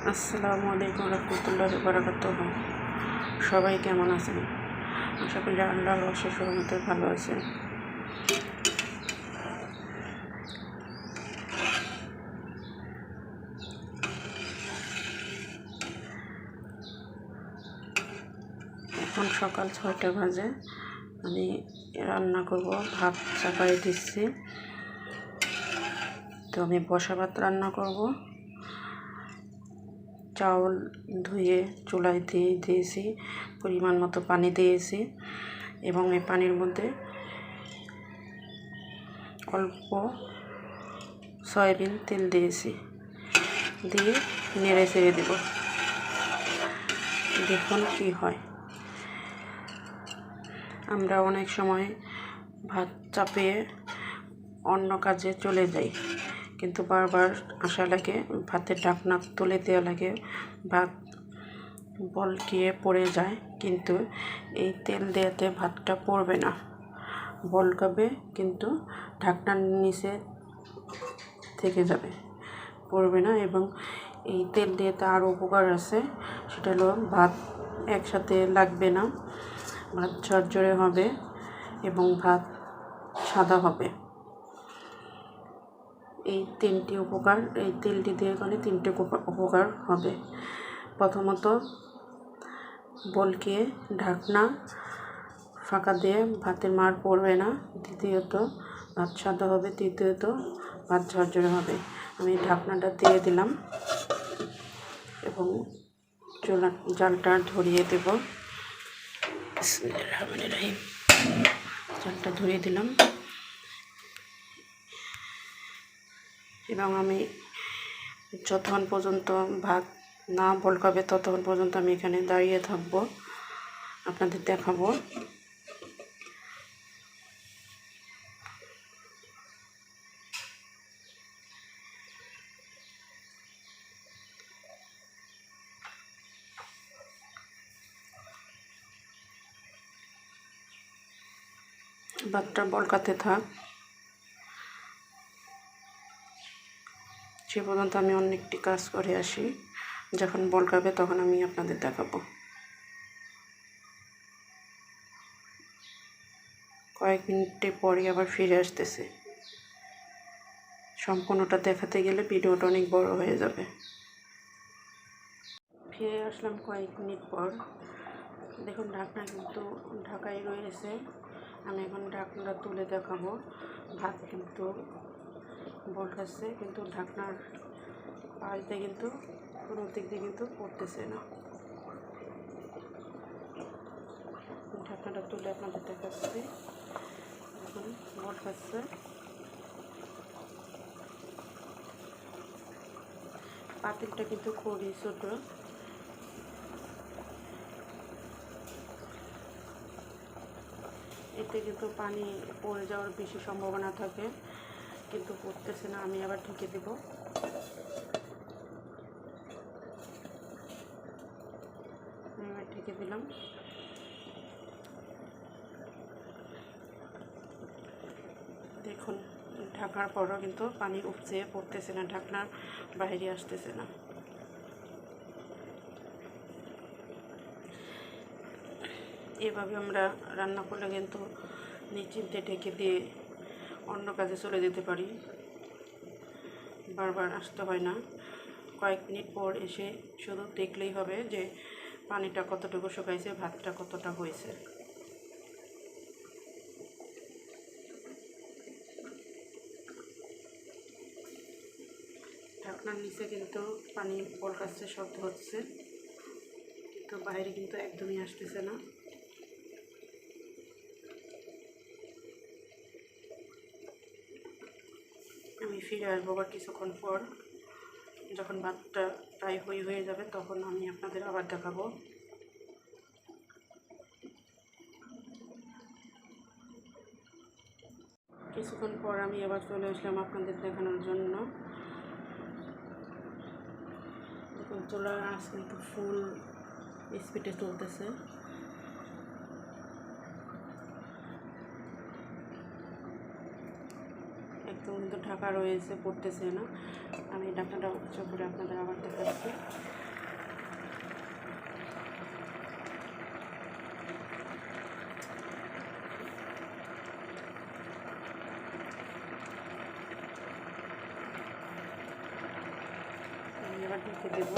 আসসালামু আলাইকুম রহমতুল্লাহি ওয়া বারাকাতুহু। সবাই কেমন আছেন? আশা করি আল্লাহর অশেষ রহমতে ভালো আছেন। এখন সকাল 6টা বাজে। আমি রান্না করব, ভাত চাপাই দিচ্ছি। তো আমি বসা ভাত রান্না করব। চাউল ধুয়ে চুলায় দিয়েছি, পরিমাণ মতো পানি দিয়েছি এবং এই পানির মধ্যে অল্প সয়াবিন তেল দিয়েছি, দিয়ে নেড়ে ছেড়ে দেব। দেখুন কি হয়। আমরা অনেক সময় ভাত চাপিয়ে অন্য কাজে চলে যাই, কিন্তু বারবার আসা লাগে, ভাতের ঢাকনা তুলে দেওয়া লাগে, ভাত বলকিয়ে পড়ে যায়। কিন্তু এই তেল দেওয়াতে ভাতটা পড়বে না, বলকাবে, কিন্তু ঢাকনার নিচে থেকে যাবে, পড়বে না। এবং এই তেল দিয়েতে আরও উপকার আছে, সেটা হলো ভাত একসাথে লাগবে না, ভাত ঝরঝরে হবে এবং ভাত সাদা হবে। এই তিনটি উপকার, এই তেলটি দিয়ে গেলে তিনটে উপকার হবে। প্রথমত, বলকে ঢাকনা ফাঁকা দিয়ে ভাতের মার পড়বে না। দ্বিতীয়ত, ভাত সাদা হবে। তৃতীয়ত, ভাত ঝরঝরে হবে। আমি ঢাকনাটা দিয়ে দিলাম এবং জালটা ধরিয়ে দেব। জালটা ধরিয়ে দিলাম এবং আমি যতক্ষণ পর্যন্ত ভাত না বলকাবে ততক্ষণ পর্যন্ত আমি এখানে দাঁড়িয়ে থাকবো, আপনাদের দেখাবো। ভাতটা বলকাতে থাক, সে পর্যন্ত আমি অনেকটি কাজ করে আসি। যখন বলকাবে তখন আমি আপনাদের দেখাবো। কয়েক মিনিটে পরে আবার ফিরে আসতেছে। সম্পূর্ণটা দেখাতে গেলে ভিডিওটা অনেক বড় হয়ে যাবে। ফিরে আসলাম কয়েক মিনিট পর। দেখুন, ঢাকনা কিন্তু ঢাকাই রয়েছে। আমি এখন ঢাকনাটা তুলে দেখাবো। ভাত কিন্তু বলকাচ্ছে, কিন্তু ঢাকনার পাশ দিয়ে কিন্তু কোনো দিক দিয়ে কিন্তু পড়তেছে না। ঢাকনাটা তুলে আপনাদের দেখাচ্ছি। এখন বলকাচ্ছে। পাতিলটা কিন্তু খুবই ছোট। এতে কিন্তু পানি পড়ে যাওয়ার বেশি সম্ভাবনা থাকে, কিন্তু পড়তেছে না। আমি আবার ঢেকে দেব। আমি আবার ঢেকে দিলাম। দেখুন, ঢাকার পরও কিন্তু পানি উপচে পড়তেছে না, ঢাকনার বাইরে আসতেছে না। এভাবে আমরা রান্না করলে কিন্তু নিশ্চিন্তে ঢেকে দিয়ে অন্য কাজে চলে যেতে পারি, বারবার আসতে হয় না। কয়েক মিনিট পর এসে শুধু দেখলেই হবে যে পানিটা কতটুকু শুকাইছে, ভাতটা কতটা হয়েছে। ঢাকনার নিচে কিন্তু পানি বলকাচ্ছে, শব্দ হচ্ছে, কিন্তু বাইরে কিন্তু একদমই আসতেছে না। আমি ফিরে আসবো আবার কিছুক্ষণ পর। যখন ভাতটা প্রায় হয়ে যাবে তখন আমি আপনাদের আবার দেখাবো। কিছুক্ষণ পর আমি আবার চলে আসলাম আপনাদের দেখানোর জন্য। দেখুন, চুলার আঁচ কিন্তু ফুল স্পিডে চলতেছে। একদম কিন্তু ঢাকা রয়েছে, পড়তেছে না। আমি ঢাকনাটা উঁচু করে আপনাদের আবার দেখাচ্ছি। এবার ঢেকে দেব।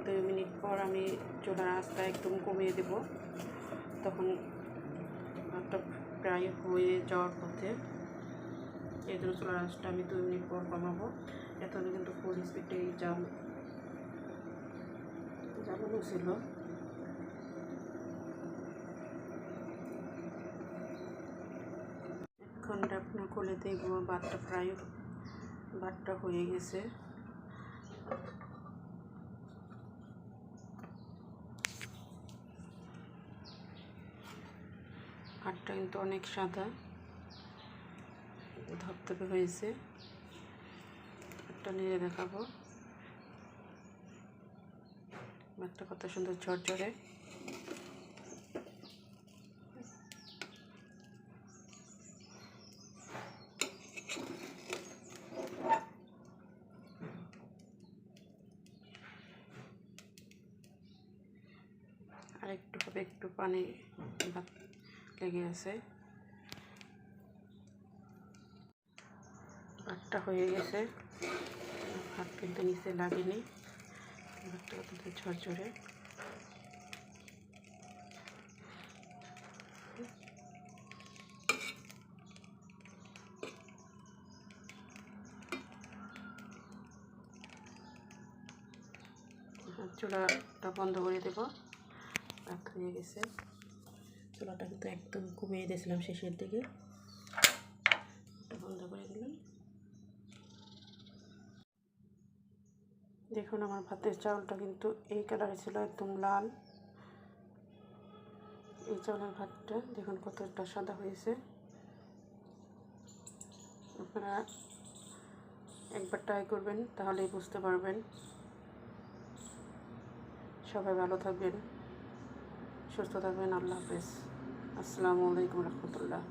2 মিনিট পর আমি চুলার আঁচটা একদম কমিয়ে দেব। তখন ভাতটা প্রায় হয়ে যাওয়ার পথে, এই জন্য চুলার আঁচটা আমি 2 মিনিট পর কমাবো। এতক্ষণ কিন্তু ফুল স্পিডে জ্বালানো ছিল। এখন ঢাকনা খুলে দেখবো ভাতটা হয়ে গেছে। ভাতটা কিন্তু অনেক সাদা ধপধপে হয়েছে। ভাতটা নিয়ে দেখাবো। ভাতটা কত সুন্দর ঝরঝরে। আর একটু হবে, একটু পানি ভাত লেগে আছে। ভাতটা হয়ে গেছে, ভাত কিন্তু নিচে লাগেনি। ভাতটা কত ঝরঝরে। চুলাটা বন্ধ করে দেব। ভাত হয়ে গেছে। চুলাটা কিন্তু একদম কমিয়ে দিয়েছিলাম শেষের দিকে, বন্ধ করে দিলাম। দেখুন আমার ভাতের চাউলটা কিন্তু এই কালারে ছিল, একদম লাল। এই চাউলের ভাতটা দেখুন কতটা সাদা হয়েছে। আপনারা একবার ট্রাই করবেন, তাহলেই বুঝতে পারবেন। সবাই ভালো থাকবেন, সুস্থ থাকবেন। আল্লাহ হাফেজ। আসসালামু আলাইকুম রহমতুল্লাহ।